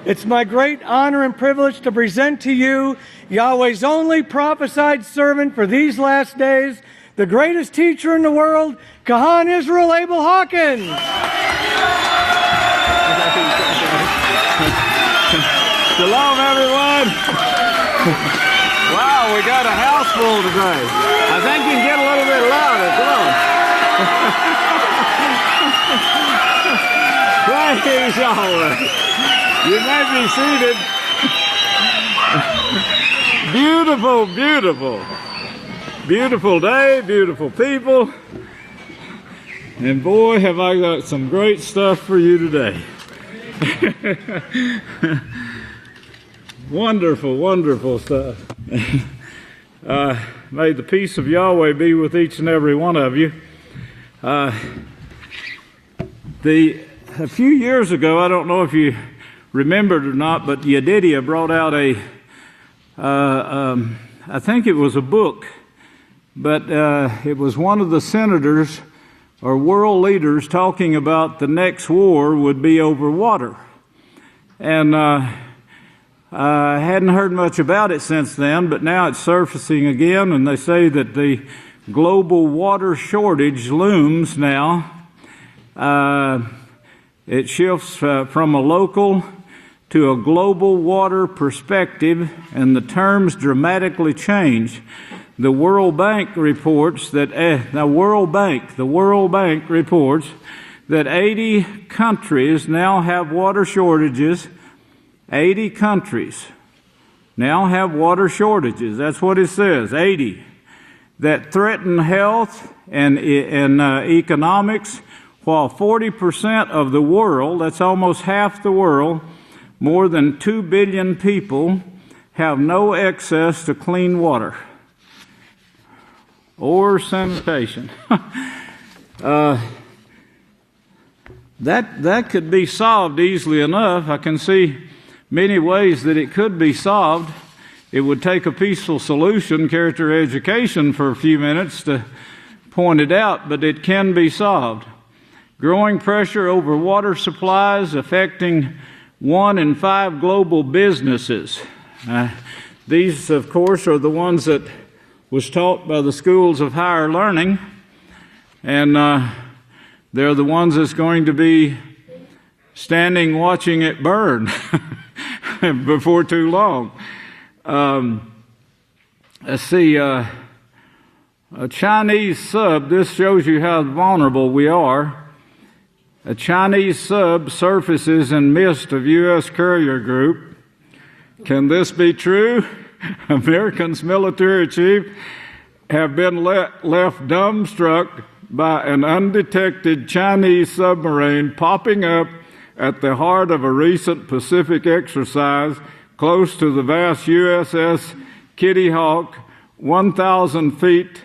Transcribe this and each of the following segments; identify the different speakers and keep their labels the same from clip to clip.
Speaker 1: It's my great honor and privilege to present to you Yahweh's only prophesied servant for these last days, the greatest teacher in the world, Kahan Yisrayl Abel Hawkins.
Speaker 2: Shalom, everyone. Wow, we got a house full today. I think you can get a little bit louder. Come on. Praise Yahweh. You may be seated. Beautiful, beautiful. Beautiful day, beautiful people. And boy, have I got some great stuff for you today. Wonderful, wonderful stuff. May the peace of Yahweh be with each and every one of you. A few years ago, I don't know if you remembered or not, but Yedidia brought out I think it was a book, but it was one of the senators or world leaders talking about the next war would be over water. And I hadn't heard much about it since then, but now it's surfacing again, and they say that the global water shortage looms now. It shifts from a local to a global water perspective, and the terms dramatically change. The World Bank reports that the World Bank reports that 80 countries now have water shortages. 80 countries now have water shortages. That's what it says, 80. That threaten health and economics, while 40% of the world, that's almost half the world, more than 2 billion people, have no access to clean water or sanitation. That could be solved easily enough. I can see many ways that it could be solved. It would take a peaceful solution, character education, for a few minutes to point it out, but it can be solved. Growing pressure over water supplies affecting 1 in 5 global businesses. These, of course, are the ones that was taught by the schools of higher learning, and they're the ones that's going to be standing watching it burn before too long. Let's see, a Chinese sub, this shows you how vulnerable we are. A Chinese sub surfaces in midst of U.S. carrier group. Can this be true? Americans' military chief have been left dumbstruck by an undetected Chinese submarine popping up at the heart of a recent Pacific exercise close to the vast USS Kitty Hawk, 1,000 feet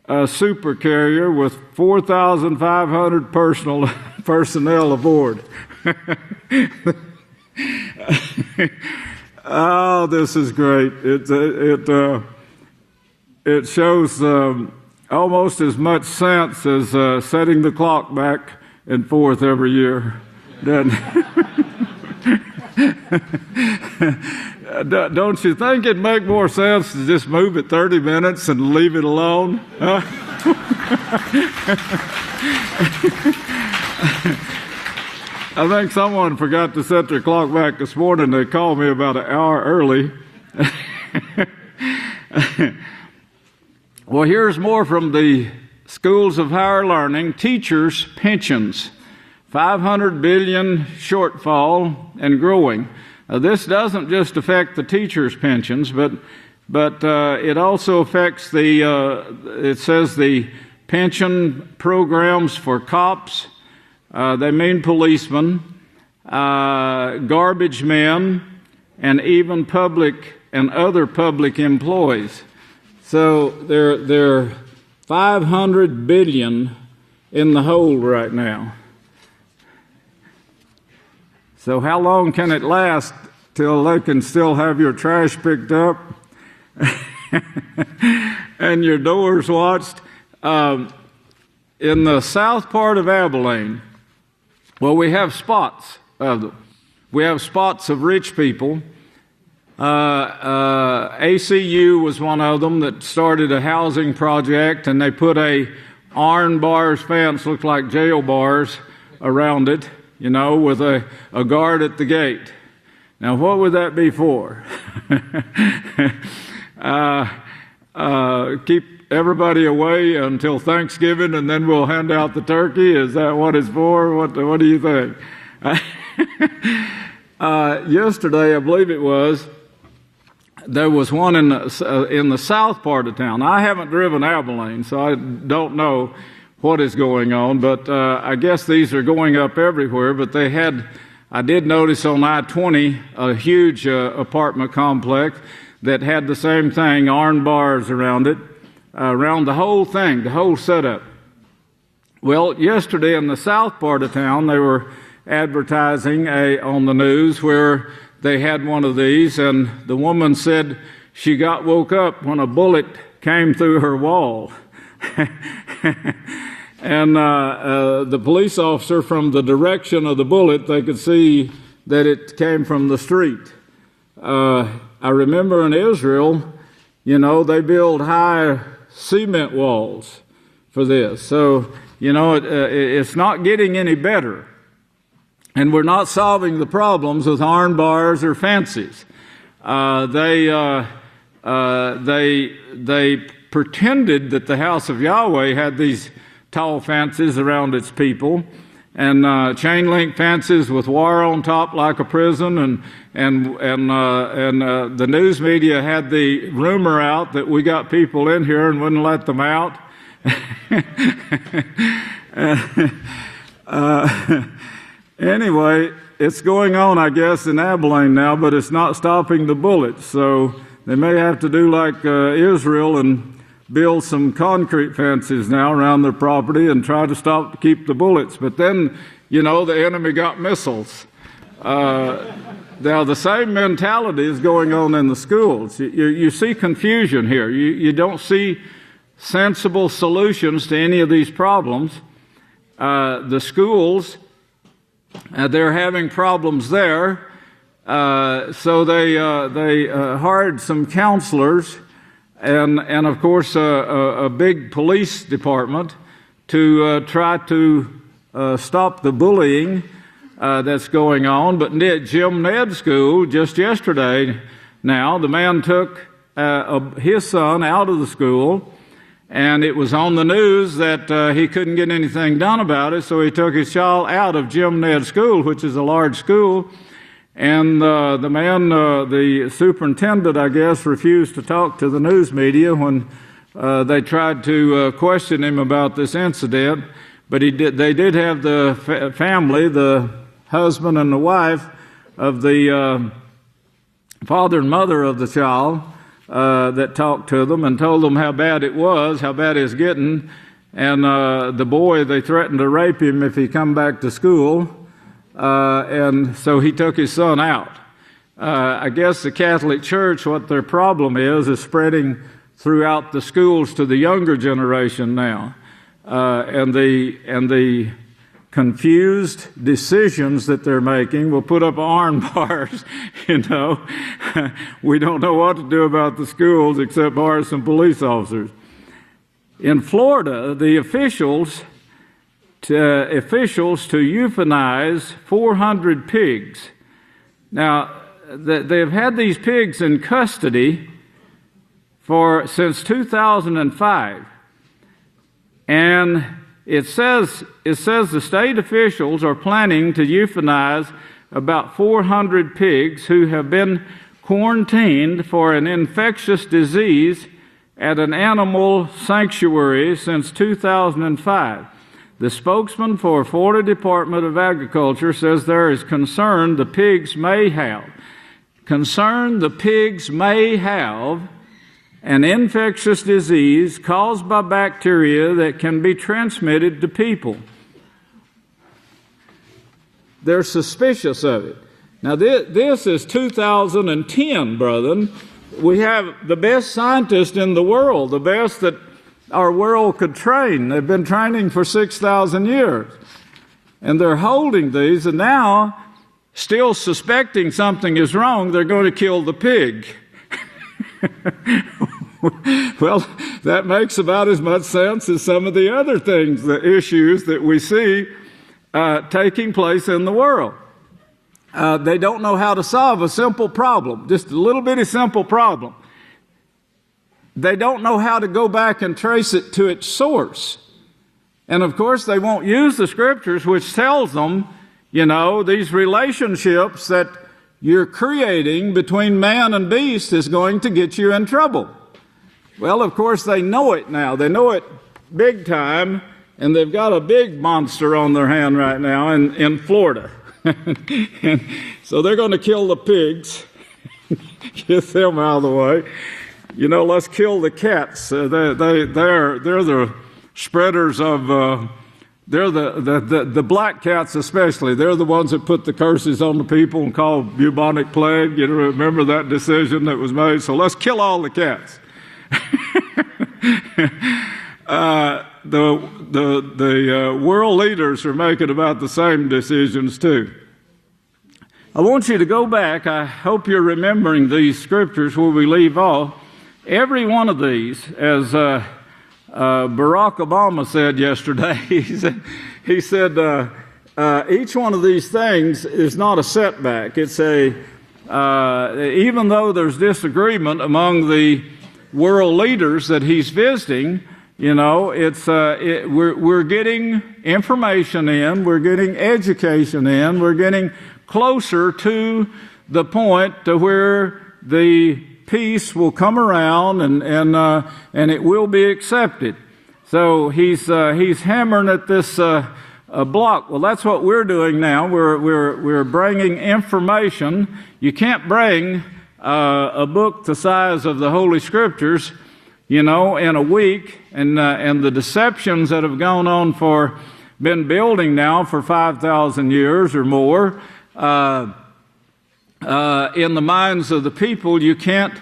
Speaker 2: supercarrier with 4,500 personnel aboard. Oh, this is great. It shows almost as much sense as setting the clock back and forth every year. Don't you think it'd make more sense to just move it 30 minutes and leave it alone? Huh? I think someone forgot to set their clock back this morning. They called me about an hour early. Well, here's more from the schools of higher learning. Teachers' pensions, 500 billion shortfall and growing. This doesn't just affect the teachers' pensions, but it also affects it says the pension programs for cops. They mean policemen, garbage men, and even public and other public employees. So they're 500 billion in the hole right now. So how long can it last till they can still have your trash picked up and your doors watched? In the south part of Abelin, well, we have spots of them. We have spots of rich people. ACU was one of them that started a housing project, and they put a iron bars fence, looked like jail bars, around it, with a guard at the gate. Now, what would that be for? Keep everybody away until Thanksgiving, and then we'll hand out the turkey? Is that what it's for? What do you think? Yesterday, I believe it was, there was one in the south part of town. I haven't driven Abelin, so I don't know what is going on, but I guess these are going up everywhere. But I did notice on I-20 a huge apartment complex that had the same thing, iron bars around it, around the whole thing, the whole setup. Well, yesterday in the south part of town, they were advertising on the news where they had one of these, and the woman said she woke up when a bullet came through her wall. And the police officer, from the direction of the bullet, they could see that it came from the street. I remember in Israel, they build high cement walls for this. So, it's not getting any better. And we're not solving the problems with iron bars or fences. They pretended that the House of Yahweh had these tall fences around its people, and chain link fences with wire on top like a prison, and the news media had the rumor out that we got people in here and wouldn't let them out. Anyway, it's going on, I guess, in Abelin now, but it's not stopping the bullets. So they may have to do like Israel and build some concrete fences now around their property and try to keep the bullets. But then, the enemy got missiles. Now, the same mentality is going on in the schools. You see confusion here. You don't see sensible solutions to any of these problems. The schools, they're having problems there, so they hired some counselors and of course a big police department to try to stop the bullying that's going on. But at Jim Ned School, just yesterday now, the man took his son out of the school, and it was on the news that he couldn't get anything done about it, so he took his child out of Jim Ned School, which is a large school. And the man, the superintendent, I guess, refused to talk to the news media when they tried to question him about this incident. But they did have the family, the husband and the wife of the father and mother of the child, that talked to them and told them how bad it was, how bad it's getting. And the boy, they threatened to rape him if he come back to school. And so he took his son out. I guess the Catholic Church, what their problem is spreading throughout the schools to the younger generation now. And the confused decisions that they're making will put up iron bars, We don't know what to do about the schools except hire some police officers. In Florida, the officials to euthanize 400 pigs. Now, they've had these pigs in custody since 2005. And it says the state officials are planning to euthanize about 400 pigs who have been quarantined for an infectious disease at an animal sanctuary since 2005. The spokesman for Florida Department of Agriculture says there is concern the pigs may have an infectious disease caused by bacteria that can be transmitted to people. They're suspicious of it. Now, this is 2010, brethren. We have the best scientists in the world, the best that our world could train. They've been training for 6,000 years. And they're holding these, and now still suspecting something is wrong, they're going to kill the pig. Well, that makes about as much sense as some of the other things, the issues that we see taking place in the world. They don't know how to solve a simple problem, just a little bitty simple problem. They don't know how to go back and trace it to its source. And of course, they won't use the scriptures, which tells them, these relationships that you're creating between man and beast is going to get you in trouble. Well, of course, they know it now. They know it big time, and they've got a big monster on their hand right now in Florida. And so they're going to kill the pigs, get them out of the way. Let's kill the cats. They're the spreaders of, they're the black cats especially. They're the ones that put the curses on the people and call bubonic plague. Remember that decision that was made? So let's kill all the cats. The world leaders are making about the same decisions too. I want you to go back. I hope you're remembering these scriptures where we leave off. Every one of these, as Barack Obama said yesterday, he said each one of these things is not a setback. It's even though there's disagreement among the world leaders that he's visiting, we're getting information in, we're getting education in, we're getting closer to the point to where the peace will come around and it will be accepted. So he's hammering at this block. Well, that's what we're doing now. We're bringing information. You can't bring a book the size of the Holy Scriptures, in a week, and the deceptions that have gone on been building now for 5,000 years or more in the minds of the people. You can't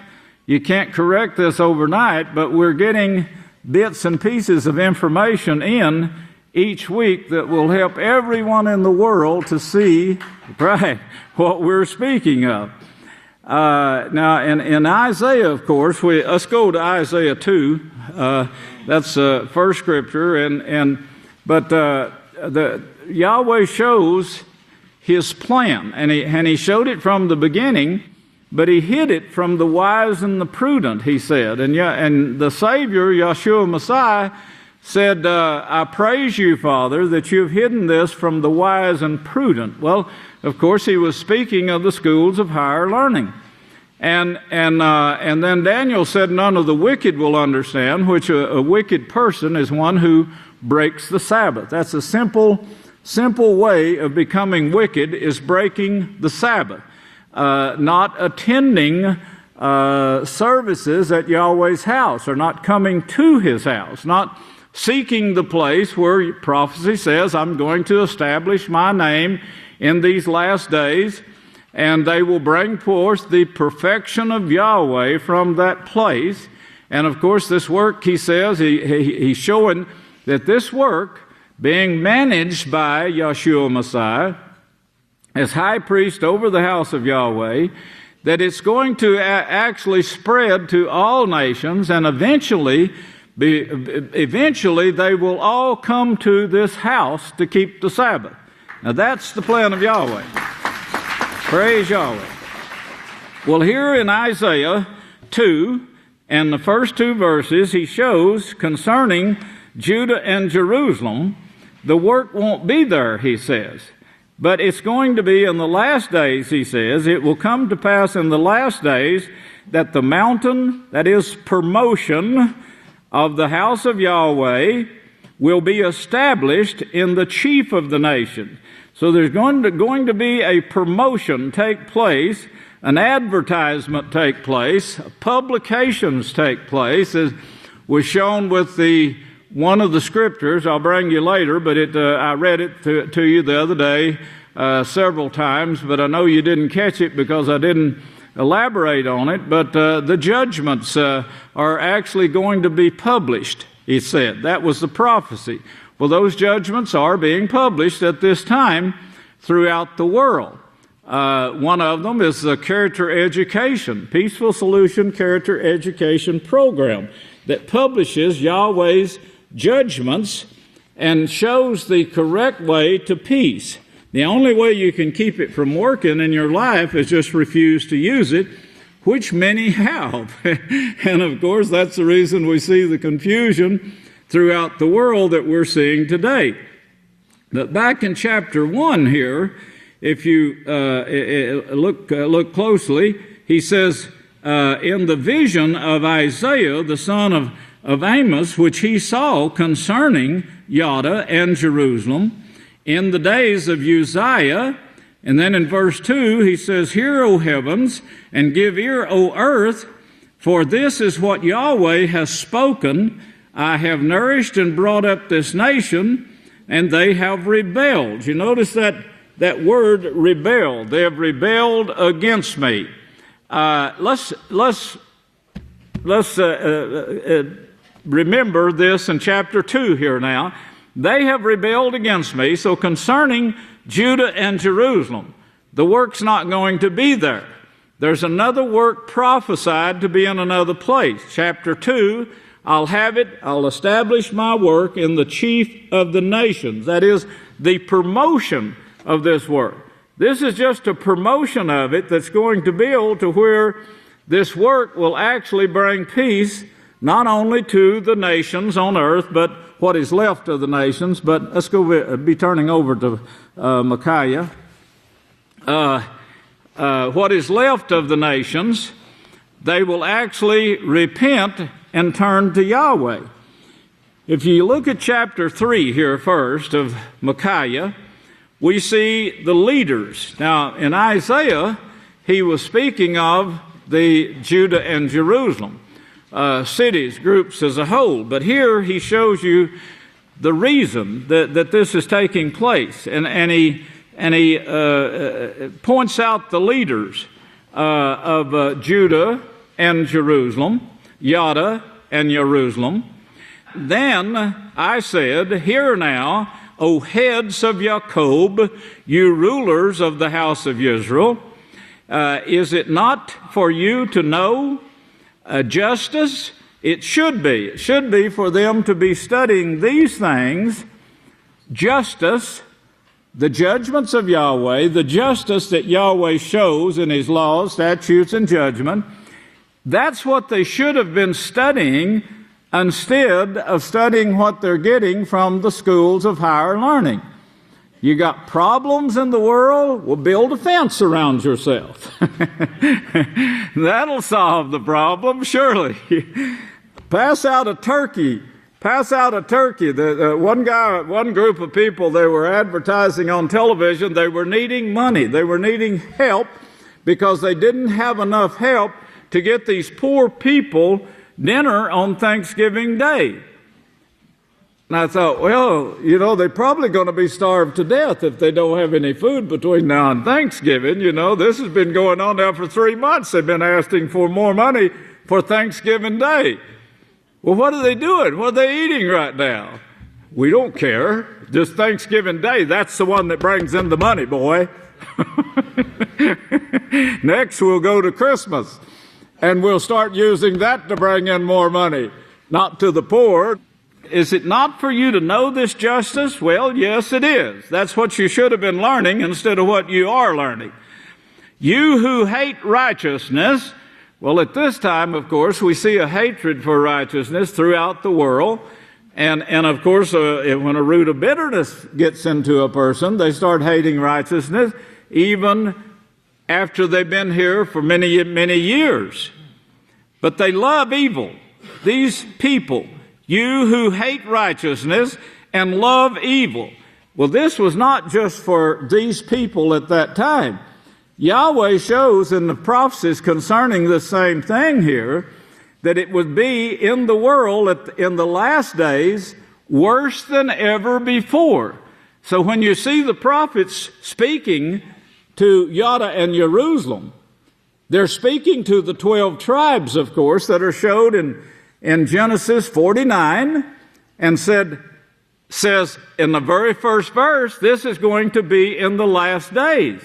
Speaker 2: correct this overnight, but we're getting bits and pieces of information in each week that will help everyone in the world to see what we're speaking of. Now, in Isaiah, of course, let's go to Isaiah 2. That's the first scripture, but the Yahweh shows His plan, and he showed it from the beginning, but He hid it from the wise and the prudent. He said, and the Savior, Yeshua Messiah, said, "I praise you, Father, that you've hidden this from the wise and prudent." Well, of course, he was speaking of the schools of higher learning. And then Daniel said, "None of the wicked will understand," which a wicked person is one who breaks the Sabbath. That's a simple way of becoming wicked, is breaking the Sabbath. Not attending services at Yahweh's house, or not coming to His house, not seeking the place where prophecy says, "I'm going to establish my name in these last days, and they will bring forth the perfection of Yahweh from that place." And of course, this work, he says, he's showing that this work, being managed by Yeshua Messiah as high priest over the house of Yahweh, that it's going to actually spread to all nations, and eventually they will all come to this house to keep the Sabbath. Now that's the plan of Yahweh. Praise Yahweh. Well, here in Isaiah 2, and the first two verses, he shows concerning Judah and Jerusalem, the work won't be there, he says. But it's going to be in the last days, he says. It will come to pass in the last days that the mountain, that is promotion, of the house of Yahweh will be established in the chief of the nation. So there's going to be a promotion take place, an advertisement take place, publications take place, as was shown with one of the scriptures. I'll bring you later, but I read it to you the other day several times, but I know you didn't catch it because I didn't elaborate on it. But the judgments are actually going to be published, he said. That was the prophecy. Well, those judgments are being published at this time throughout the world. One of them is the character education, Peaceful Solution Character Education Program that publishes Yahweh's judgments and shows the correct way to peace. The only way you can keep it from working in your life is just refuse to use it, which many have. And of course, that's the reason we see the confusion throughout the world that we're seeing today. But back in chapter 1 here, if you look closely, he says, in the vision of Isaiah, the son of Amos, which he saw concerning Yada and Jerusalem, in the days of Uzziah, and then in verse 2, he says, Hear, O heavens, and give ear, O earth, for this is what Yahweh has spoken. I have nourished and brought up this nation, and they have rebelled. You notice that word rebelled. They have rebelled against me. Let's remember this in chapter 2 here now. They have rebelled against me. So concerning Judah and Jerusalem, the work's not going to be there. There's another work prophesied to be in another place. Chapter 2, I'll establish my work in the chief of the nations. That is the promotion of this work. This is just a promotion of it that's going to build to where this work will actually bring peace not only to the nations on earth, but what is left of the nations. But let's be turning over to Micaiah. What is left of the nations, they will actually repent and turn to Yahweh. If you look at chapter 3 here first of Micaiah, we see the leaders. Now, in Isaiah, he was speaking of the Judah and Jerusalem, cities, groups as a whole. But here he shows you the reason that this is taking place. And he points out the leaders of Judah and Jerusalem, Yada and Jerusalem. Then I said, Hear now, O heads of Jacob, you rulers of the house of Yisrayl, is it not for you to know justice? It should be. It should be for them to be studying these things, justice, the judgments of Yahweh, the justice that Yahweh shows in his laws, statutes, and judgment. That's what they should have been studying instead of studying what they're getting from the schools of higher learning. You got problems in the world? Well, build a fence around yourself. That'll solve the problem, surely. Pass out a turkey. Pass out a turkey. One group of people, they were advertising on television. They were needing money. They were needing help because they didn't have enough help to get these poor people dinner on Thanksgiving Day. And I thought, well, they're probably going to be starved to death if they don't have any food between now and Thanksgiving. This has been going on now for 3 months. They've been asking for more money for Thanksgiving Day. Well, what are they doing? What are they eating right now? We don't care. Just Thanksgiving Day, that's the one that brings in the money, boy. Next, we'll go to Christmas, and we'll start using that to bring in more money, not to the poor. Is it not for you to know this justice? Well, yes, it is. That's what you should have been learning instead of what you are learning. You who hate righteousness. Well, at this time, of course, we see a hatred for righteousness throughout the world. And of course, when a root of bitterness gets into a person, they start hating righteousness even after they've been here for many, many years. But they love evil. These people, you who hate righteousness and love evil. Well, this was not just for these people at that time. Yahweh shows in the prophecies concerning the same thing here that it would be in the world in the last days worse than ever before. So when you see the prophets speaking to Yada and Jerusalem, they're speaking to the 12 tribes, of course, that are showed in Genesis 49 and says in the very first verse, this is going to be in the last days.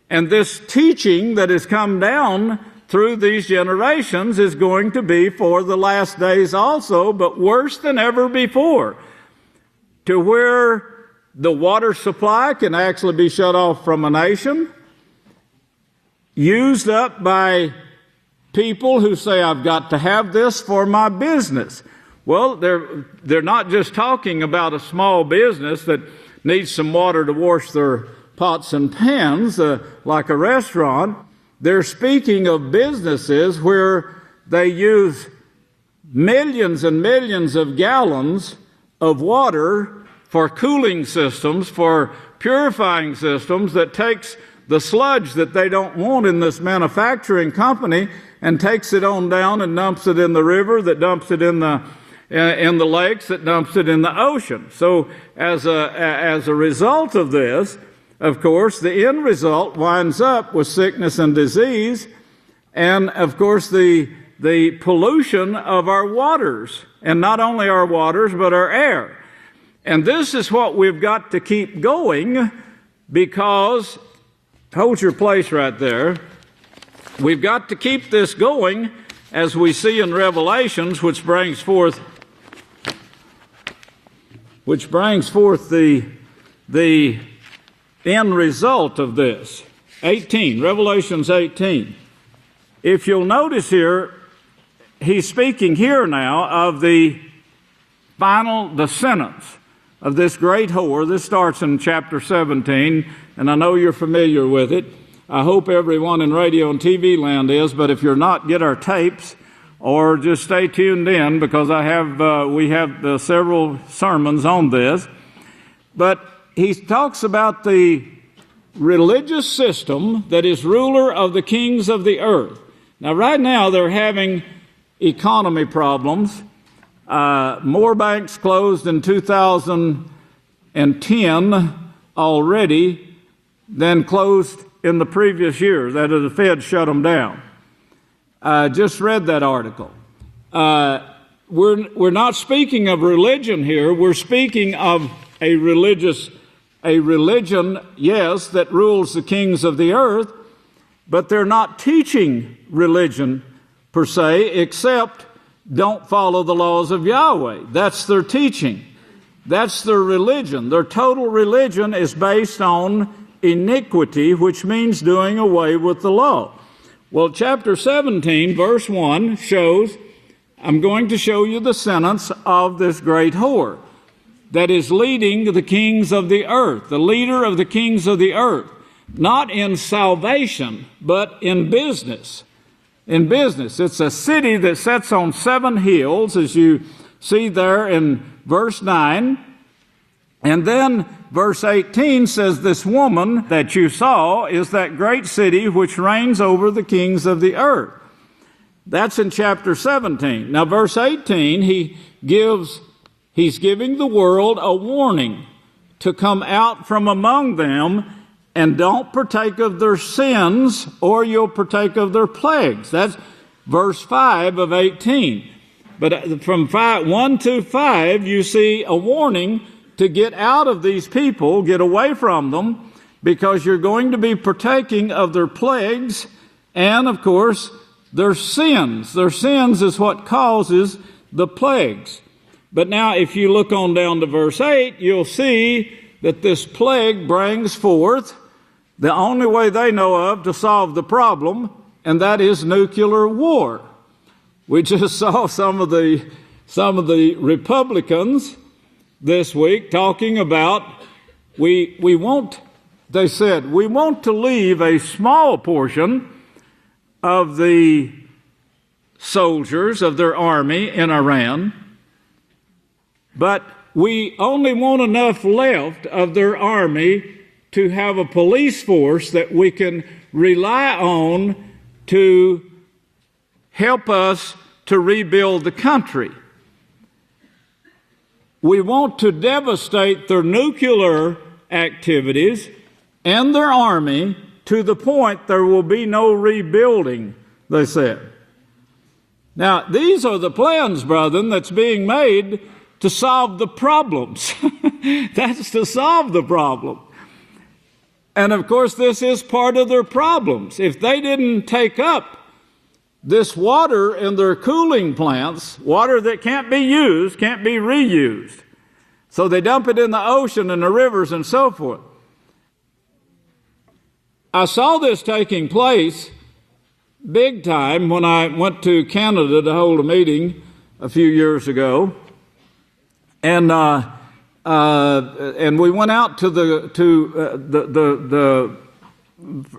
Speaker 2: And this teaching that has come down through these generations is going to be for the last days also, but worse than ever before, to where the water supply can actually be shut off from a nation, used up by people who say, I've got to have this for my business. Well, they're not just talking about a small business that needs some water to wash their pots and pans, like a restaurant. They're speaking of businesses where they use millions and millions of gallons of water for cooling systems, for purifying systems, that takes the sludge that they don't want in this manufacturing company and takes it on down and dumps it in the river, that dumps it in the lakes, that dumps it in the ocean. So as a result of this, of course, the end result winds up with sickness and disease, and of course the pollution of our waters, and not only our waters but our air. And this is what we've got to keep going, because, hold your place right there, we've got to keep this going, as we see in Revelations, which brings forth the end result of this. 18, Revelations 18. If you'll notice here, he's speaking here now of the sentence of this great whore. This starts in chapter 17, and I know you're familiar with it. I hope everyone in radio and TV land is, but if you're not, get our tapes, or just stay tuned in, because we have several sermons on this. But he talks about the religious system that is ruler of the kings of the earth. Now, right now, they're having economy problems. More banks closed in 2010 already than closed in the previous year. That is, the Fed shut them down. Just read that article. We're not speaking of religion here. We're speaking of a religion, yes, that rules the kings of the earth, but they're not teaching religion per se, except don't follow the laws of Yahweh. That's their teaching. That's their religion. Their total religion is based on iniquity, which means doing away with the law. Well, chapter 17, verse 1 shows, I'm going to show you the sentence of this great whore that is leading the kings of the earth, the leader of the kings of the earth, not in salvation, but in business. In business. It's a city that sits on 7 hills, as you see there in verse 9. And then verse 18 says, this woman that you saw is that great city which reigns over the kings of the earth. That's in chapter 17. Now, verse 18, he's giving the world a warning to come out from among them and don't partake of their sins, or you'll partake of their plagues. That's verse 5 of 18. But from 1 to 5, you see a warning to get out of these people, get away from them, because you're going to be partaking of their plagues and, of course, their sins. Their sins is what causes the plagues. But now, if you look on down to verse 8, you'll see that this plague brings forth the only way they know of to solve the problem, and that is nuclear war. We just saw some of the Republicans this week talking about they said, we want to leave a small portion of the soldiers of their army in Iran, but we only want enough left of their army to have a police force that we can rely on to help us to rebuild the country. We want to devastate their nuclear activities and their army to the point there will be no rebuilding, they said. Now, these are the plans, brethren, that's being made to solve the problems. That's to solve the problem. And of course, this is part of their problems. If they didn't take up this water in their cooling plants, water that can't be used, can't be reused, so they dump it in the ocean and the rivers and so forth. I saw this taking place big time when I went to Canada to hold a meeting a few years ago, and we went out to the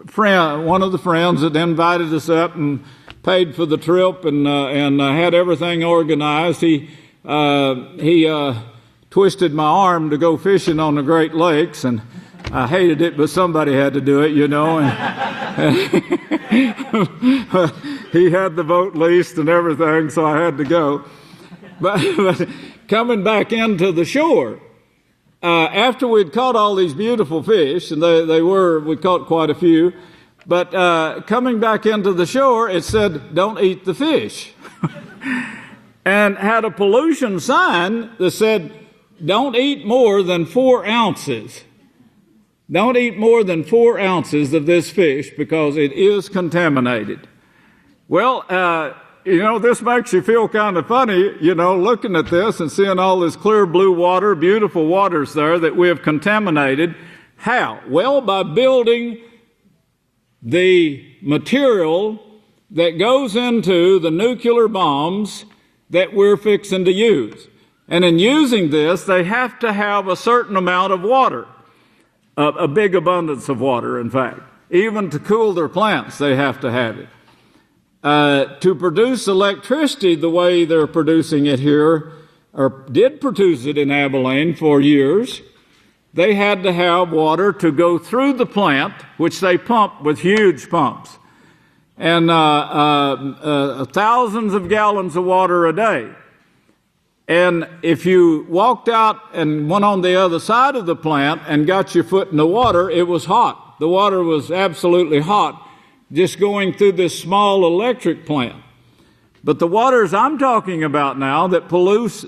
Speaker 2: friend, one of the friends that invited us up and paid for the trip and had everything organized. He twisted my arm to go fishing on the Great Lakes, and I hated it, but somebody had to do it, you know. And he had the boat leased and everything, so I had to go. But coming back into the shore, after we'd caught all these beautiful fish, and we caught quite a few, but coming back into the shore, it said, "Don't eat the fish," and had a pollution sign that said, "Don't eat more than 4 ounces. Don't eat more than 4 ounces of this fish because it is contaminated." Well, this makes you feel kind of funny, looking at this and seeing all this clear blue water, beautiful waters there that we have contaminated. How? Well, by building the material that goes into the nuclear bombs that we're fixing to use. And in using this, they have to have a certain amount of water, a big abundance of water, in fact. Even to cool their plants, they have to have it. To produce electricity the way they're producing it here, or did produce it in Abelin for years, they had to have water to go through the plant, which they pump with huge pumps, and thousands of gallons of water a day. And if you walked out and went on the other side of the plant and got your foot in the water, it was hot. The water was absolutely hot, just going through this small electric plant. But the waters I'm talking about now that pollutes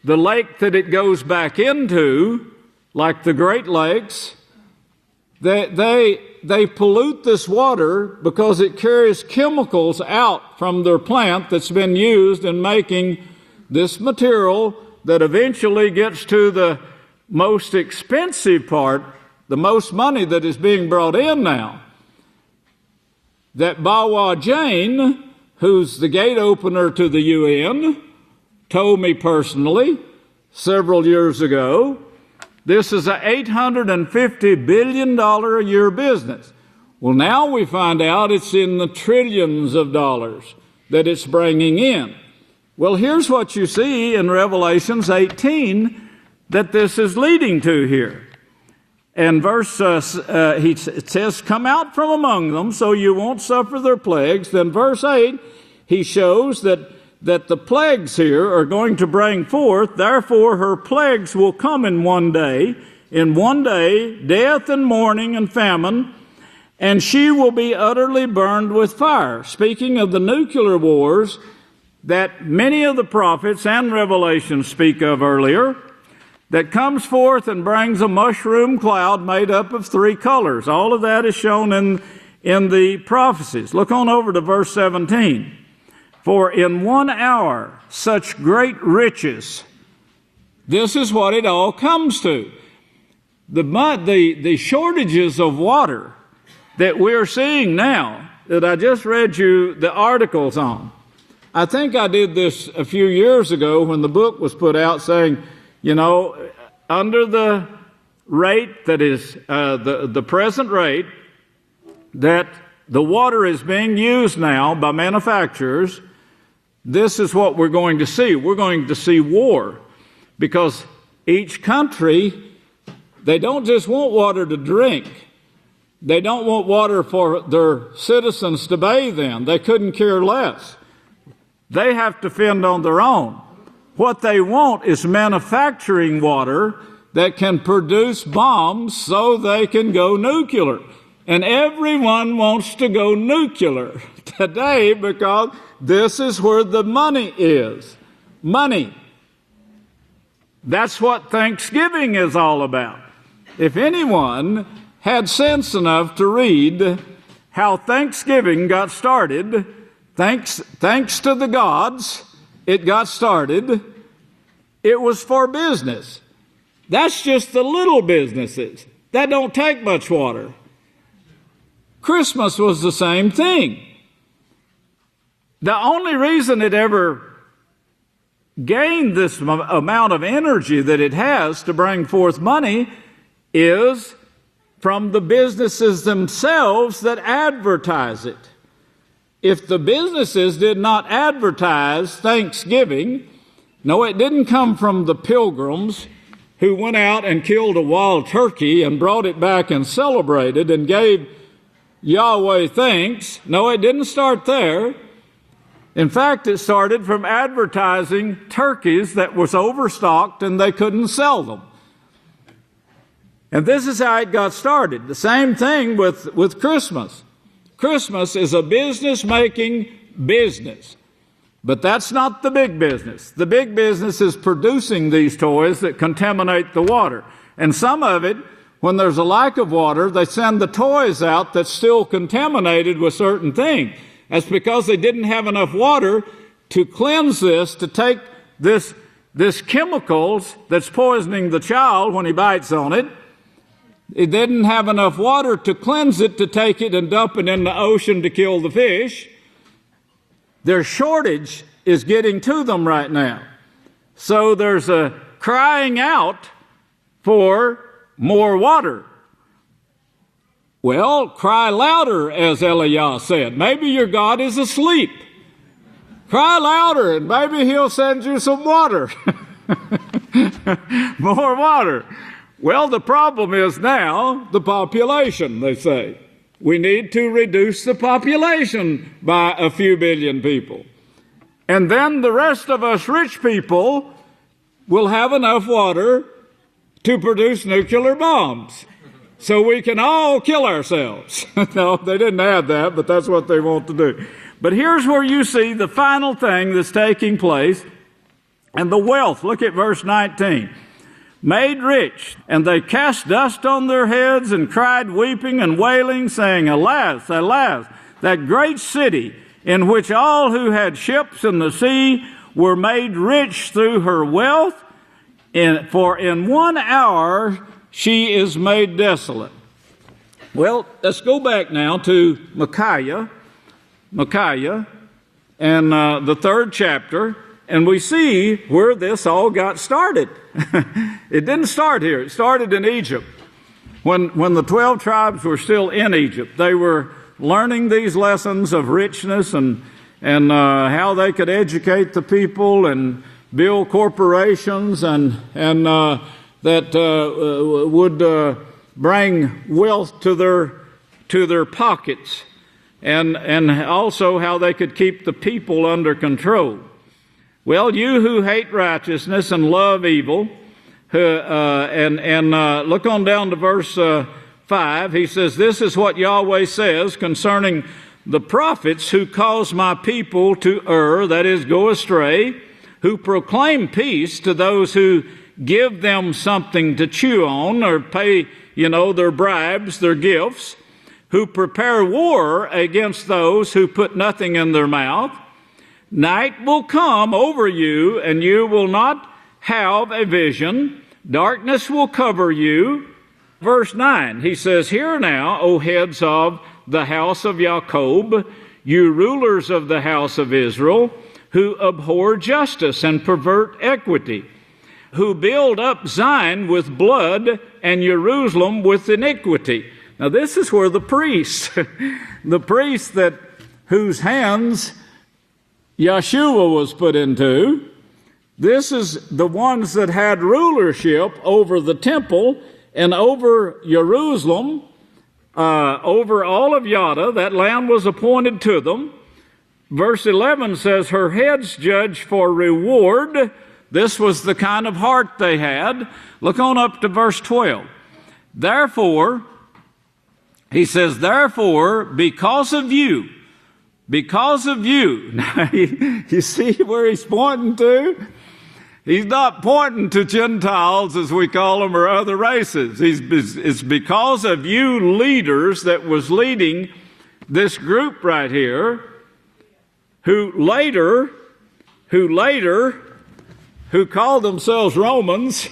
Speaker 2: the lake that it goes back into, like the Great Lakes, they pollute this water because it carries chemicals out from their plant that's been used in making this material that eventually gets to the most expensive part, the most money that is being brought in now. That Bawa Jane, who's the gate opener to the UN, told me personally several years ago, this is an $850 billion a year business. Well, now we find out it's in the trillions of dollars that it's bringing in. Well, here's what you see in Revelations 18 that this is leading to here. And it says, "Come out from among them so you won't suffer their plagues." Then verse 8, he shows that the plagues here are going to bring forth, therefore her plagues will come in one day, death and mourning and famine, and she will be utterly burned with fire. Speaking of the nuclear wars that many of the prophets and Revelations speak of earlier, that comes forth and brings a mushroom cloud made up of 3 colors. All of that is shown in the prophecies. Look on over to verse 17. "For in 1 hour such great riches," this is what it all comes to. The shortages of water that we're seeing now, that I just read you the articles on. I think I did this a few years ago when the book was put out saying, under the rate that is the present rate that the water is being used now by manufacturers, this is what we're going to see. We're going to see war, because each country, they don't just want water to drink. They don't want water for their citizens to bathe in. They couldn't care less. They have to fend on their own. What they want is manufacturing water that can produce bombs so they can go nuclear. And everyone wants to go nuclear today because this is where the money is. Money. That's what Thanksgiving is all about. if anyone had sense enough to read how Thanksgiving got started, thanks to the gods, it got started, it was for business. That's just the little businesses. That don't take much water. Christmas was the same thing. The only reason it ever gained this amount of energy that it has to bring forth money is from the businesses themselves that advertise it. If the businesses did not advertise Thanksgiving, no, it didn't come from the pilgrims who went out and killed a wild turkey and brought it back and celebrated and gave Yahweh thanks. No, it didn't start there. In fact, it started from advertising turkeys that was overstocked and they couldn't sell them. And this is how it got started. The same thing with Christmas. Christmas is a business-making business. But that's not the big business. The big business is producing these toys that contaminate the water. And some of it, when there's a lack of water, they send the toys out that's still contaminated with certain things. That's because they didn't have enough water to cleanse this, to take this chemicals that's poisoning the child when he bites on it. It didn't have enough water to cleanse it, to take it and dump it in the ocean to kill the fish. Their shortage is getting to them right now. So there's a crying out for more water. Well, cry louder, as Eliah said. Maybe your God is asleep. Cry louder, and maybe he'll send you some water. More water. Well, the problem is now the population, they say. We need to reduce the population by a few billion people. And then the rest of us rich people will have enough water to produce nuclear bombs. So we can all kill ourselves. No, they didn't add that, but that's what they want to do. But here's where you see the final thing that's taking place, and the wealth. Look at verse 19. Made rich, and they cast dust on their heads and cried, weeping and wailing, saying, Alas, alas, that great city in which all who had ships in the sea were made rich through her wealth, for in 1 hour she is made desolate. Well, let's go back now to Micaiah, and the 3rd chapter, and we see where this all got started. It didn't start here. It started in Egypt. When the 12 tribes were still in Egypt, they were learning these lessons of richness and how they could educate the people and build corporations and that would bring wealth to their pockets, and also how they could keep the people under control. Well, you who hate righteousness and love evil, look on down to verse 5. He says, This is what Yahweh says concerning the prophets who cause my people to err, that is, go astray, who proclaim peace to those who give them something to chew on or pay, their bribes, their gifts, who prepare war against those who put nothing in their mouth. Night will come over you, and you will not have a vision. Darkness will cover you. Verse 9, he says, Hear now, O heads of the house of Jacob, you rulers of the house of Israel, who abhor justice and pervert equity, who build up Zion with blood and Jerusalem with iniquity. Now this is where the priests, whose hands Yeshua was put into, this is the ones that had rulership over the temple and over Jerusalem, over all of Yada. That land was appointed to them. Verse 11 says, Her heads judge for reward. This was the kind of heart they had. Look on up to verse 12. Therefore, he says, Therefore, because of you. Now, you see where he's pointing to? He's not pointing to Gentiles, as we call them, or other races. It's because of you leaders that was leading this group right here, who called themselves Romans,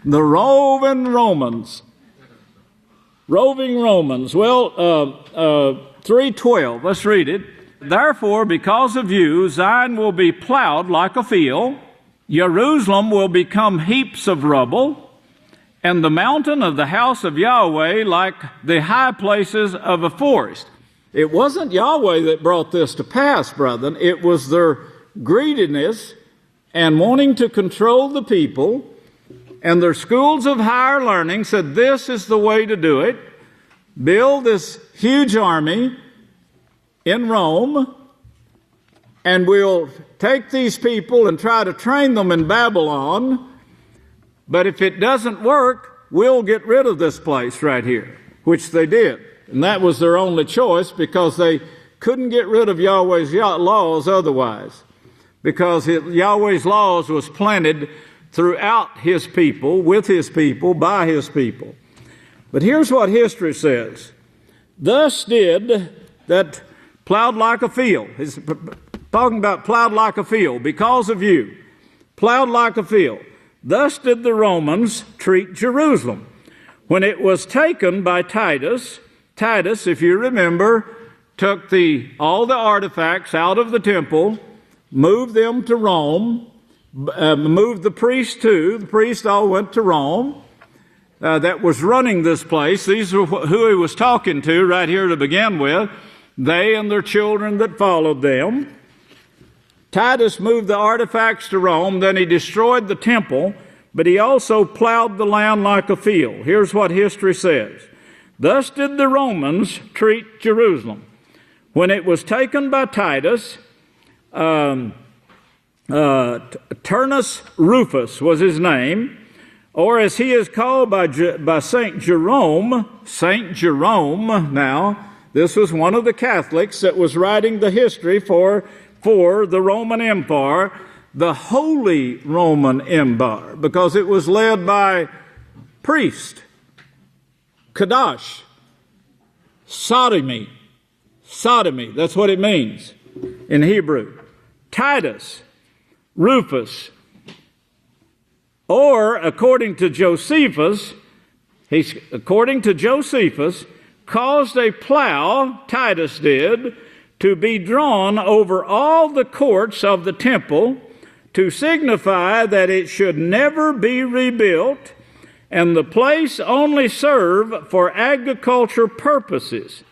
Speaker 2: the roving Romans. Well, 3:12, let's read it. Therefore, because of you, Zion will be plowed like a field, Jerusalem will become heaps of rubble, and the mountain of the house of Yahweh like the high places of a forest. It wasn't Yahweh that brought this to pass, brethren. It was their greediness and wanting to control the people, and their schools of higher learning said this is the way to do it. Build this huge army in Rome, and we'll take these people and try to train them in Babylon, but if it doesn't work, we'll get rid of this place right here, which they did. And that was their only choice, because they couldn't get rid of Yahweh's laws otherwise, because Yahweh's laws was planted throughout his people, with his people, by his people. But here's what history says. Thus did that plowed like a field. He's talking about plowed like a field because of you. Plowed like a field. Thus did the Romans treat Jerusalem. When it was taken by Titus, if you remember, took all the artifacts out of the temple, moved them to Rome, moved the priests too. The priests all went to Rome. That was running this place. These are who he was talking to right here to begin with. They and their children that followed them. Titus moved the artifacts to Rome, then he destroyed the temple, but he also plowed the land like a field. Here's what history says. Thus did the Romans treat Jerusalem. When it was taken by Titus, Turnus Rufus was his name, or as he is called by St. Jerome now. This was one of the Catholics that was writing the history for the Roman Empire, the Holy Roman Empire, because it was led by priest, Kadash, sodomy, that's what it means in Hebrew. Titus, Rufus, or according to Josephus, caused a plow, Titus did, to be drawn over all the courts of the temple to signify that it should never be rebuilt, and the place only serve for agriculture purposes.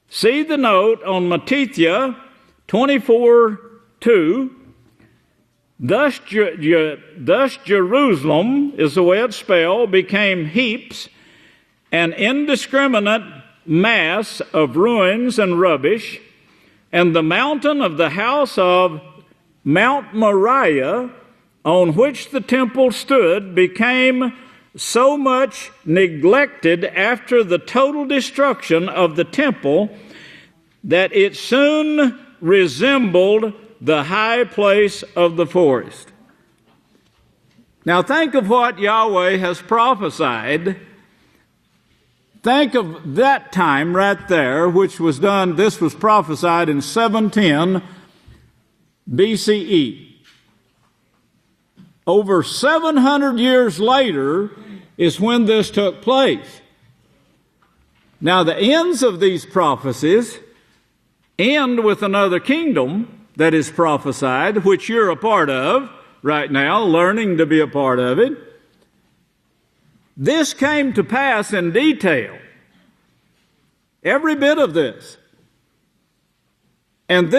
Speaker 2: See the note on Matthew 24:2. Thus Jerusalem, is the way it's spelled, became heaps, an indiscriminate mass of ruins and rubbish, and the mountain of the house of Mount Moriah, on which the temple stood, became so much neglected after the total destruction of the temple that it soon resembled the high place of the forest. Now think of what Yahweh has prophesied. Think of that time right there, which was done, this was prophesied in 710 BCE. Over 700 years later is when this took place. Now the ends of these prophecies end with another kingdom that is prophesied, which you're a part of right now, learning to be a part of it. This came to pass in detail. Every bit of this. And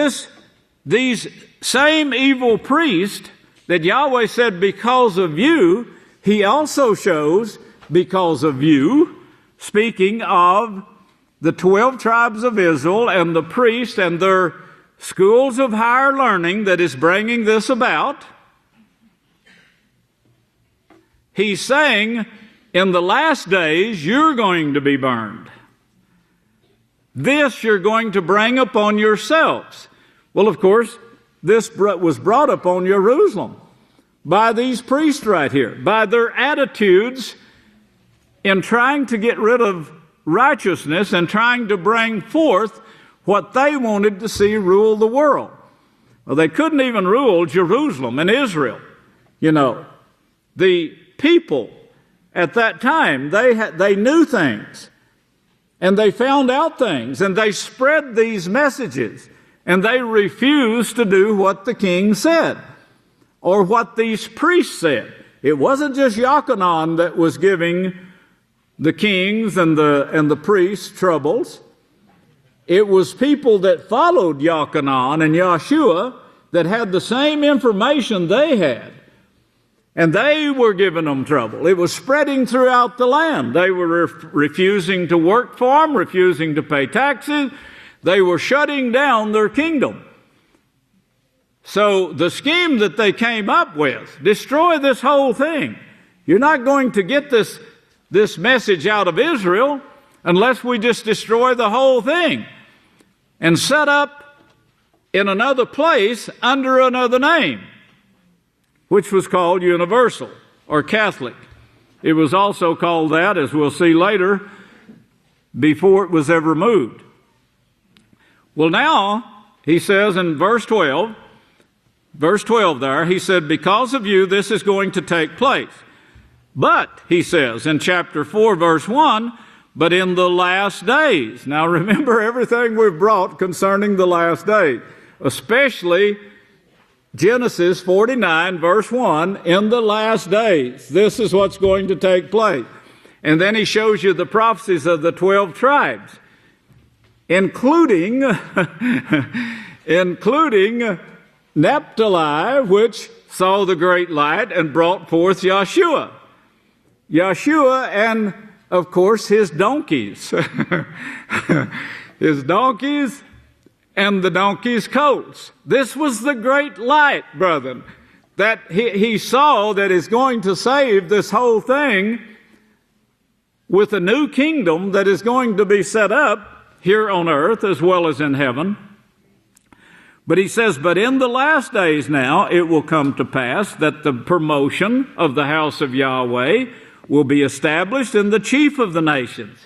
Speaker 2: these same evil priests that Yahweh said, because of you, he also shows because of you, speaking of the 12 tribes of Israel and the priests and their schools of higher learning that is bringing this about. He's saying, in the last days, you're going to be burned. This you're going to bring upon yourselves. Well, of course, this was brought upon Jerusalem by these priests right here, by their attitudes in trying to get rid of righteousness and trying to bring forth what they wanted to see rule the world. Well, they couldn't even rule Jerusalem and Israel. You know, the people at that time, they knew things, and they found out things, and they spread these messages, and they refused to do what the king said or what these priests said. It wasn't just Yochanan that was giving the kings and the priests troubles. It was people that followed Yochanan and Yeshua that had the same information they had, and they were giving them trouble. It was spreading throughout the land. They were refusing to work for them, refusing to pay taxes. They were shutting down their kingdom. So the scheme that they came up with, destroy this whole thing. You're not going to get this message out of Israel unless we just destroy the whole thing and set up in another place under another name, which was called universal or Catholic. It was also called that, as we'll see later, before it was ever moved. Well, now, he says in verse 12 there, he said, because of you, this is going to take place. But, he says in chapter 4, verse 1, but in the last days. Now, remember everything we've brought concerning the last days, especially Genesis 49, verse 1, in the last days. This is what's going to take place. And then he shows you the prophecies of the 12 tribes, including Naphtali, which saw the great light and brought forth Yeshua. Yeshua and, of course, his donkeys. His donkeys and the donkey's coats. This was the great light, brethren, that he saw that is going to save this whole thing with a new kingdom that is going to be set up here on earth as well as in heaven. But he says, but in the last days now it will come to pass that the promotion of the house of Yahweh will be established in the chief of the nations.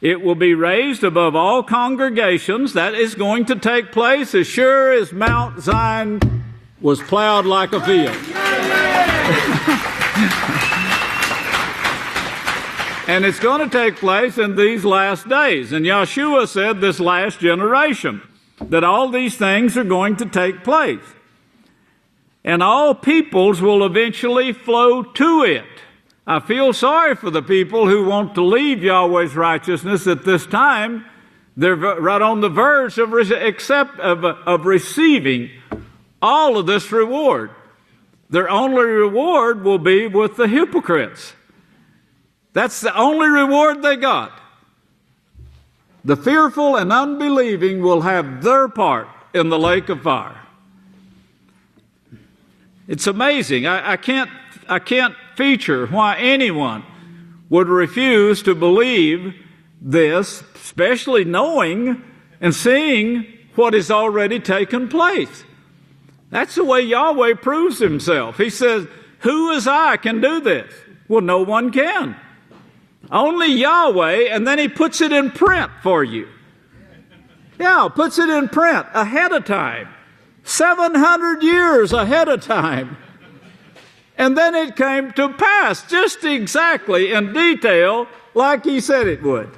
Speaker 2: It will be raised above all congregations. That is going to take place as sure as Mount Zion was plowed like a field. And it's going to take place in these last days. And Yeshua said this last generation that all these things are going to take place. And all peoples will eventually flow to it. I feel sorry for the people who want to leave Yahweh's righteousness at this time. They're right on the verge of receiving all of this reward. Their only reward will be with the hypocrites. That's the only reward they got. The fearful and unbelieving will have their part in the lake of fire. It's amazing. I can't feature why anyone would refuse to believe this, especially knowing and seeing what has already taken place. That's the way Yahweh proves himself. He says, who as I can do this? Well, no one can. Only Yahweh, and then he puts it in print for you. Yeah, puts it in print ahead of time. 700 years ahead of time. And then it came to pass just exactly in detail like he said it would.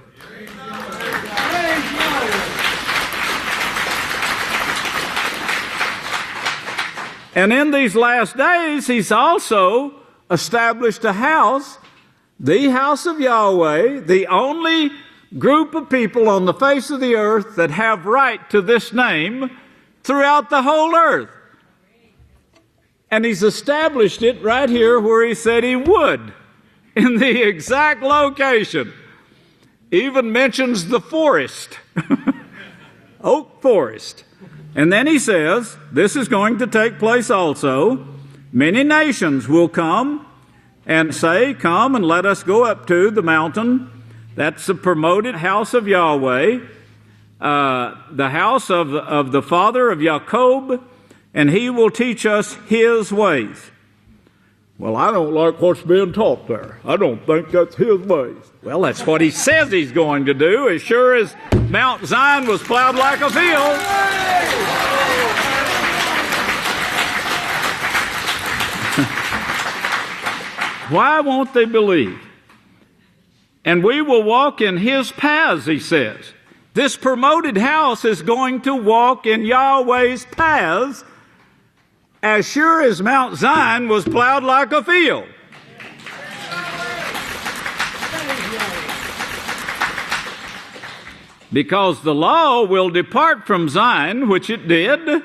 Speaker 2: And in these last days, he's also established a house, the house of Yahweh, the only group of people on the face of the earth that have right to this name throughout the whole earth. And he's established it right here where he said he would, in the exact location. Even mentions the forest, oak forest. And then he says, this is going to take place also. Many nations will come and say, come and let us go up to the mountain. That's the promoted house of Yahweh, the house of the father of Jacob, and He will teach us His ways. Well, I don't like what's being taught there. I don't think that's His ways. Well, that's what He says He's going to do, as sure as Mount Zion was plowed like a field. Why won't they believe? And we will walk in His paths, He says. This promoted house is going to walk in Yahweh's paths, as sure as Mount Zion was plowed like a field. Because the law will depart from Zion, which it did,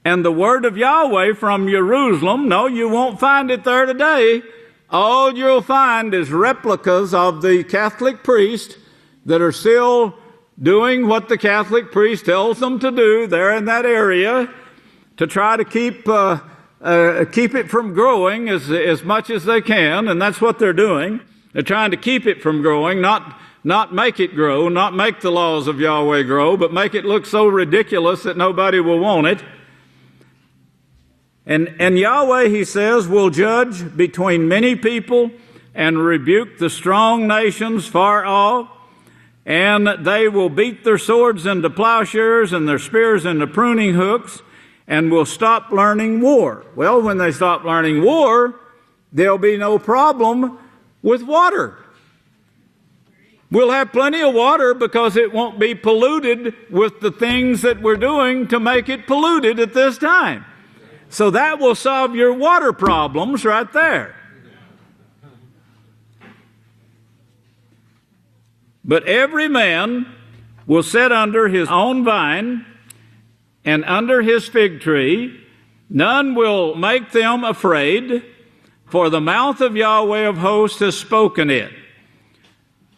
Speaker 2: and the word of Yahweh from Jerusalem. No, you won't find it there today. All you'll find is replicas of the Catholic priest that are still doing what the Catholic priest tells them to do there in that area to try to keep it from growing as much as they can, and that's what they're doing. They're trying to keep it from growing, not make it grow, not make the laws of Yahweh grow, but make it look so ridiculous that nobody will want it. And Yahweh, He says, will judge between many people and rebuke the strong nations far off, and they will beat their swords into plowshares and their spears into pruning hooks, and will stop learning war. Well, when they stop learning war, there'll be no problem with water. We'll have plenty of water because it won't be polluted with the things that we're doing to make it polluted at this time. So that will solve your water problems right there. But every man will sit under his own vine and under his fig tree. None will make them afraid, for the mouth of Yahweh of hosts has spoken it.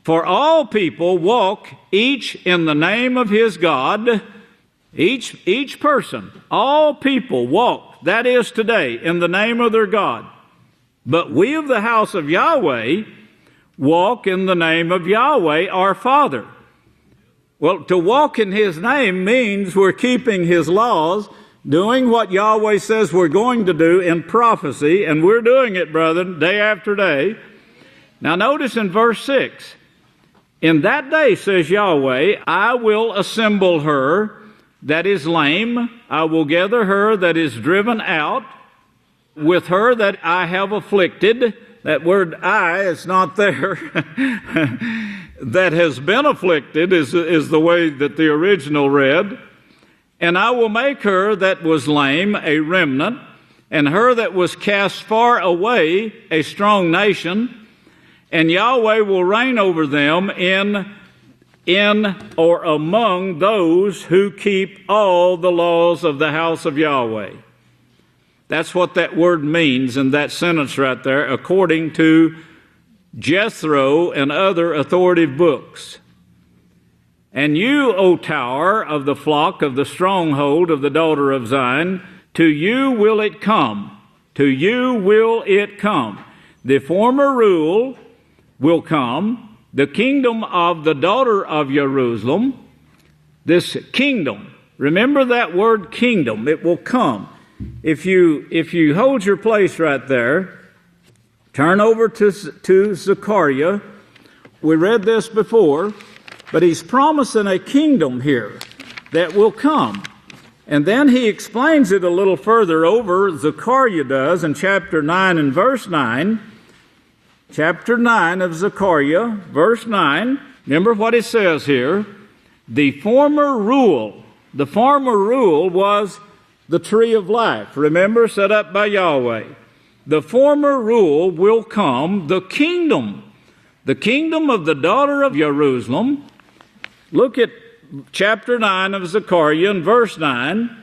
Speaker 2: For all people walk each in the name of his God. Each person, all people walk, that is today, in the name of their God. But we of the house of Yahweh walk in the name of Yahweh our Father. Well, to walk in His name means we're keeping His laws, doing what Yahweh says we're going to do in prophecy, and we're doing it, brethren, day after day. Now notice in verse 6, in that day, says Yahweh, I will assemble her that is lame, I will gather her that is driven out, with her that I have afflicted. That word I is not there. That has been afflicted is the way that the original read. And I will make her that was lame a remnant, and her that was cast far away a strong nation. And Yahweh will reign over them in or among those who keep all the laws of the house of Yahweh. That's what that word means in that sentence right there, according to Jethro and other authoritative books. And you, O tower of the flock of the stronghold of the daughter of Zion, to you will it come. To you will it come. The former rule will come. The kingdom of the daughter of Jerusalem, this kingdom, remember that word kingdom, it will come. If you hold your place right there, turn over to Zechariah. We read this before, but he's promising a kingdom here that will come. And then he explains it a little further over, Zechariah does, in chapter 9 and verse 9. Chapter 9 of Zechariah, verse 9. Remember what it says here. The former rule was the tree of life. Remember, set up by Yahweh. The former rule will come, the kingdom of the daughter of Jerusalem. Look at chapter 9 of Zechariah and verse 9.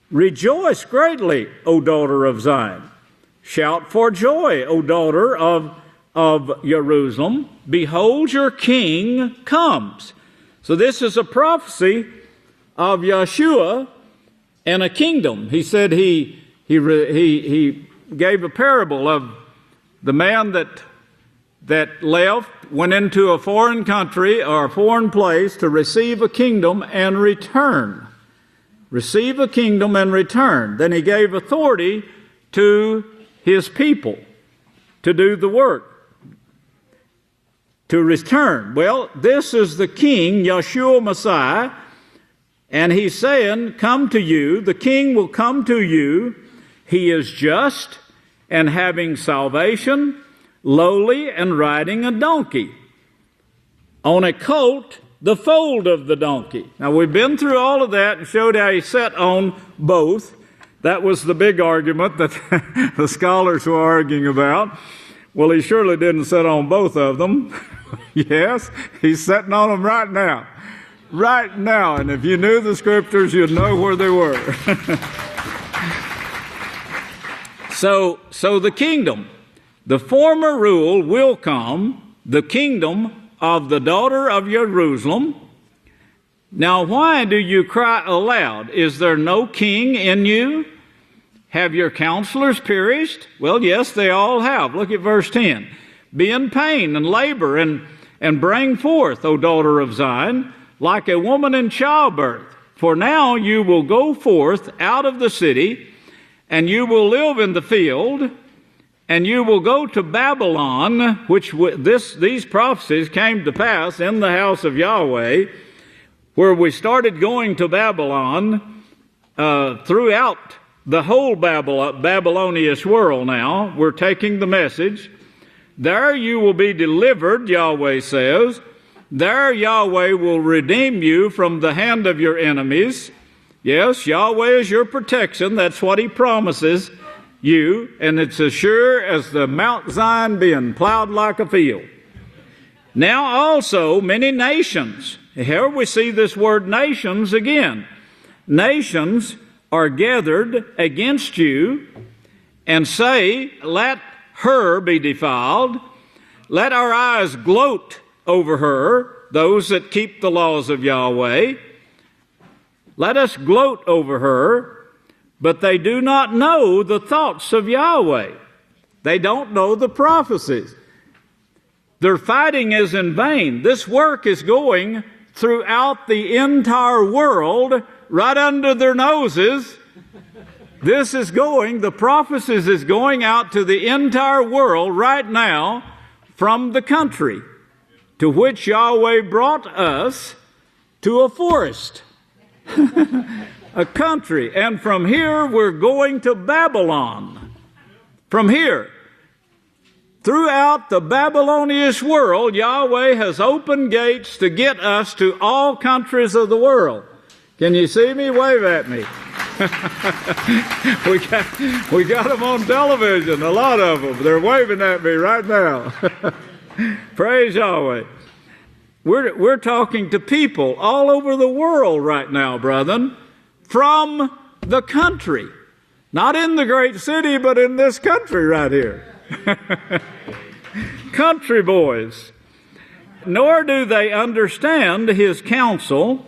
Speaker 2: Rejoice greatly, O daughter of Zion. Shout for joy, O daughter of Jerusalem. Behold, your king comes. So this is a prophecy of Yeshua and a kingdom. He said he gave a parable of the man that left, went into a foreign country or a foreign place to receive a kingdom and return receive a kingdom and return. Then he gave authority to his people to do the work, to return. Well, this is the king, Yeshua Messiah, and he's saying, come to you. The king will come to you. He is just and having salvation, lowly and riding a donkey, on a colt, the foal of the donkey. Now, we've been through all of that and showed how he sat on both. That was the big argument that the scholars were arguing about. Well, he surely didn't sit on both of them. Yes, he's sitting on them right now. Right now. And if you knew the scriptures, you'd know where they were. So the kingdom, the former rule will come, the kingdom of the daughter of Jerusalem. Now, why do you cry aloud? Is there no king in you? Have your counselors perished? Well, yes, they all have. Look at verse 10. Be in pain and labor and bring forth, O daughter of Zion, like a woman in childbirth. For now you will go forth out of the city, and you will live in the field, and you will go to Babylon, which these prophecies came to pass in the house of Yahweh, where we started going to Babylon throughout the whole Babylonian world now. We're taking the message. There you will be delivered, Yahweh says. There Yahweh will redeem you from the hand of your enemies. Yes, Yahweh is your protection. That's what he promises you. And it's as sure as the Mount Zion being plowed like a field. Now also many nations. Here we see this word nations again. Nations are gathered against you and say, let her be defiled. Let our eyes gloat over her, those that keep the laws of Yahweh. Let us gloat over her, but they do not know the thoughts of Yahweh. They don't know the prophecies. Their fighting is in vain. This work is going throughout the entire world, right under their noses. This is going, the prophecies is going out to the entire world right now from the country to which Yahweh brought us, to a forest, a country. And from here we're going to Babylon. From here. Throughout the Babylonian world, Yahweh has opened gates to get us to all countries of the world. Can you see me? Wave at me. we got them on television, a lot of them. They're waving at me right now. Praise Yahweh. We're talking to people all over the world right now, brethren, from the country. Not in the great city, but in this country right here. Country boys. Nor do they understand his counsel,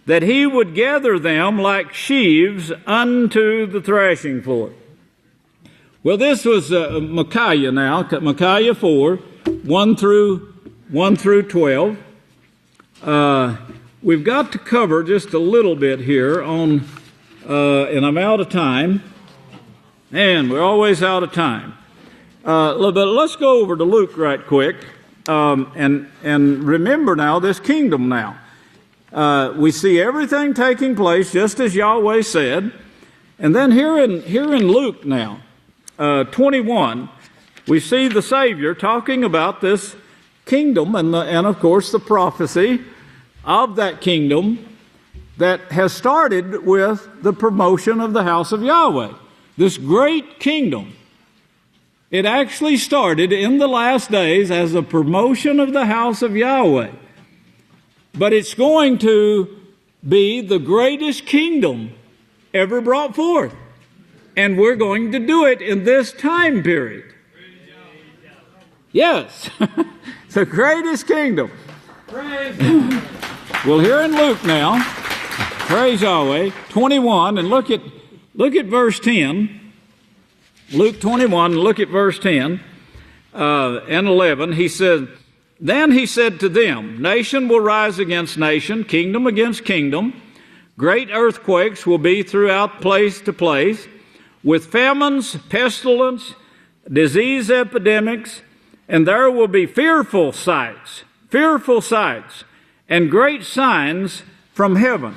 Speaker 2: that he would gather them like sheaves unto the thrashing floor. Well, this was Micaiah now, Micaiah 4, 1 through 12. We've got to cover just a little bit here on, and I'm out of time, and we're always out of time. But let's go over to Luke right quick, and remember now this kingdom now. We see everything taking place just as Yahweh said. And then here in Luke now, 21, we see the Savior talking about this kingdom and of course the prophecy of that kingdom that has started with the promotion of the house of Yahweh. This great kingdom. It actually started in the last days as a promotion of the house of Yahweh. But it's going to be the greatest kingdom ever brought forth. And we're going to do it in this time period. Yes. The greatest kingdom. Well, here in Luke now, praise Yahweh, 21, and look at verse 10. Luke 21, look at verse 10 and 11. He said, then he said to them, nation will rise against nation, kingdom against kingdom. Great earthquakes will be throughout place to place, with famines, pestilence, disease epidemics, and there will be fearful sights, and great signs from heaven.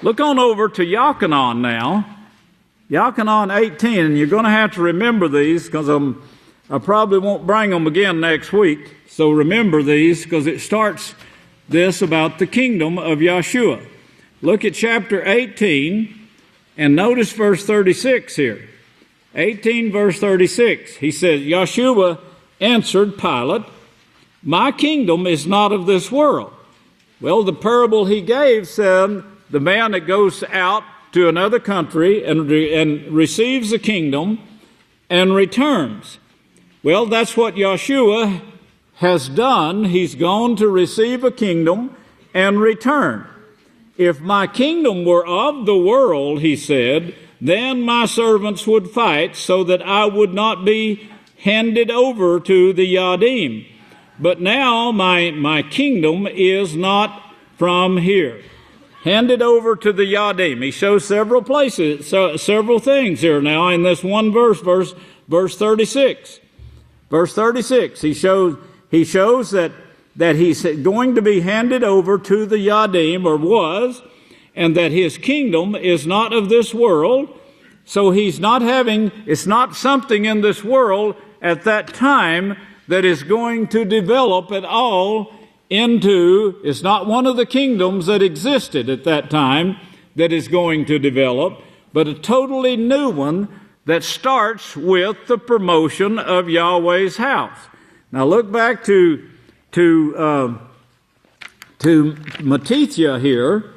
Speaker 2: Look on over to Yochanan now. Yochanan 18, and you're going to have to remember these because I probably won't bring them again next week. So remember these because it starts this about the kingdom of Yahshua. Look at chapter 18 and notice verse 36 here. 18 verse 36. He says, Yahshua answered Pilate, my kingdom is not of this world. Well, the parable he gave said the man that goes out to another country and receives the kingdom and returns. Well, that's what Yahshua has done. He's gone to receive a kingdom and return. If my kingdom were of the world, he said, then my servants would fight so that I would not be handed over to the Yadim. But now my kingdom is not from here. Handed over to the Yadim. He shows several places, several things here now in this one verse 36. Verse 36, he shows that he's going to be handed over to the Yadim, or was, and that his kingdom is not of this world. So it's not something in this world at that time that is going to develop at all it's not one of the kingdoms that existed at that time that is going to develop, but a totally new one that starts with the promotion of Yahweh's house. Now look back to Matithia here.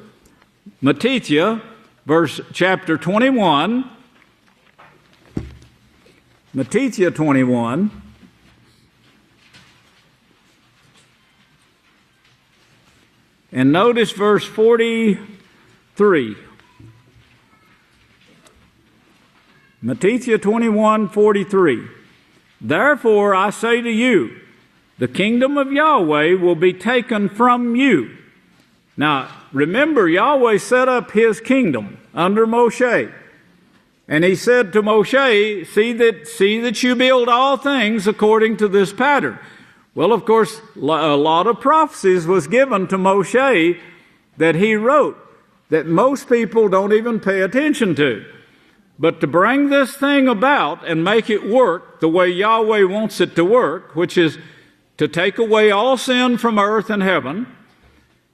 Speaker 2: Matithia, chapter 21. Matithia 21. And notice verse 43. Matithia 21:43. Therefore I say to you, the kingdom of Yahweh will be taken from you. Now, remember, Yahweh set up his kingdom under Moshe. And he said to Moshe, see that you build all things according to this pattern. Well, of course, a lot of prophecies was given to Moshe that he wrote that most people don't even pay attention to. But to bring this thing about and make it work the way Yahweh wants it to work, which is to take away all sin from earth and heaven,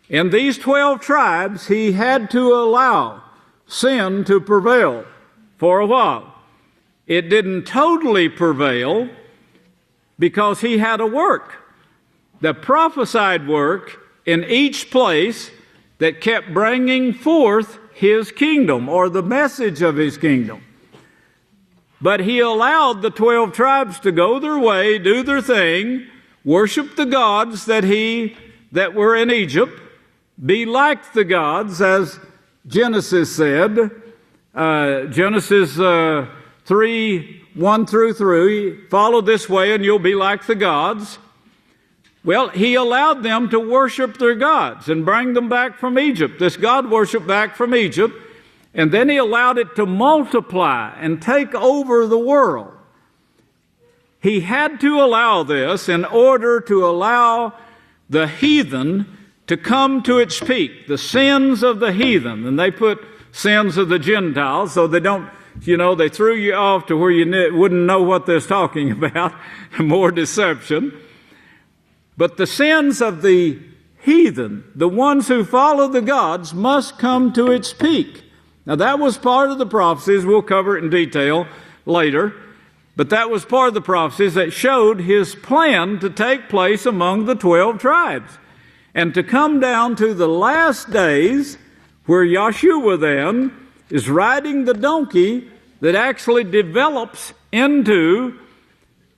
Speaker 2: in these 12 tribes, he had to allow sin to prevail for a while. It didn't totally prevail because he had a work, the prophesied work in each place that kept bringing forth his kingdom or the message of his kingdom. But he allowed the 12 tribes to go their way, do their thing, worship the gods that were in Egypt, be like the gods, as Genesis said, Genesis 3:1-3, follow this way and you'll be like the gods. Well, he allowed them to worship their gods and bring them back from Egypt, this God worship back from Egypt, and then he allowed it to multiply and take over the world. He had to allow this in order to allow the heathen to come to its peak, the sins of the heathen. And they put sins of the Gentiles, so they don't, they threw you off to where you wouldn't know what they're talking about, more deception. But the sins of the heathen, the ones who follow the gods, must come to its peak. Now that was part of the prophecies. We'll cover it in detail later. But that was part of the prophecies that showed his plan to take place among the 12 tribes. And to come down to the last days where Yahshua then is riding the donkey that actually develops into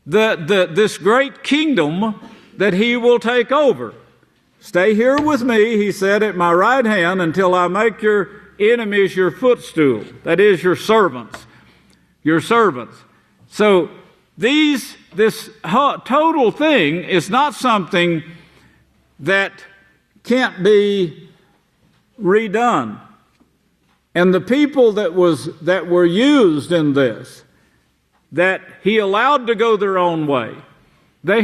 Speaker 2: this great kingdom that he will take over. Stay here with me, he said, at my right hand until I make your enemies your footstool. That is, your servants. Your servants. So this total thing is not something that can't be redone. And the people that were used in this, that he allowed to go their own way, they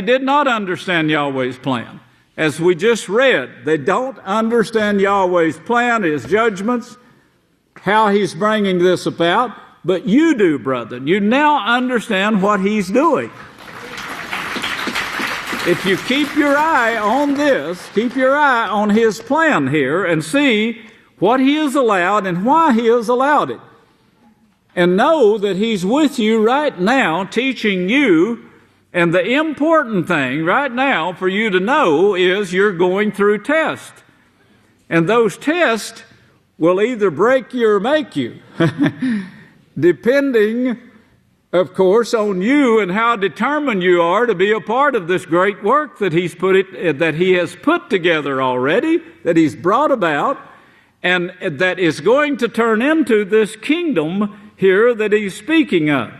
Speaker 2: did not understand Yahweh's plan. As we just read, they don't understand Yahweh's plan, his judgments, how he's bringing this about. But you do, brethren. You now understand what he's doing. If you keep your eye on this, keep your eye on his plan here and see what he has allowed and why he has allowed it. And know that he's with you right now, teaching you. And the important thing right now for you to know is you're going through tests. And those tests will either break you or make you, depending, of course, on you and how determined you are to be a part of this great work that he has put together already, that he's brought about, and that is going to turn into this kingdom here that he's speaking of.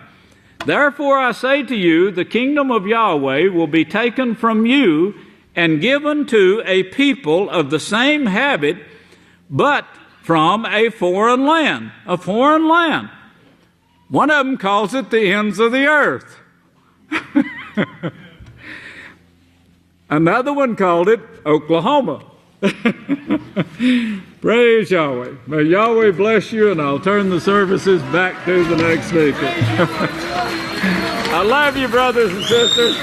Speaker 2: Therefore I say to you, the kingdom of Yahweh will be taken from you and given to a people of the same habit, but from a foreign land. A foreign land. One of them calls it the ends of the earth. Another one called it Oklahoma. Praise Yahweh. May Yahweh bless you, and I'll turn the services back to the next speaker. I love you, brothers and sisters.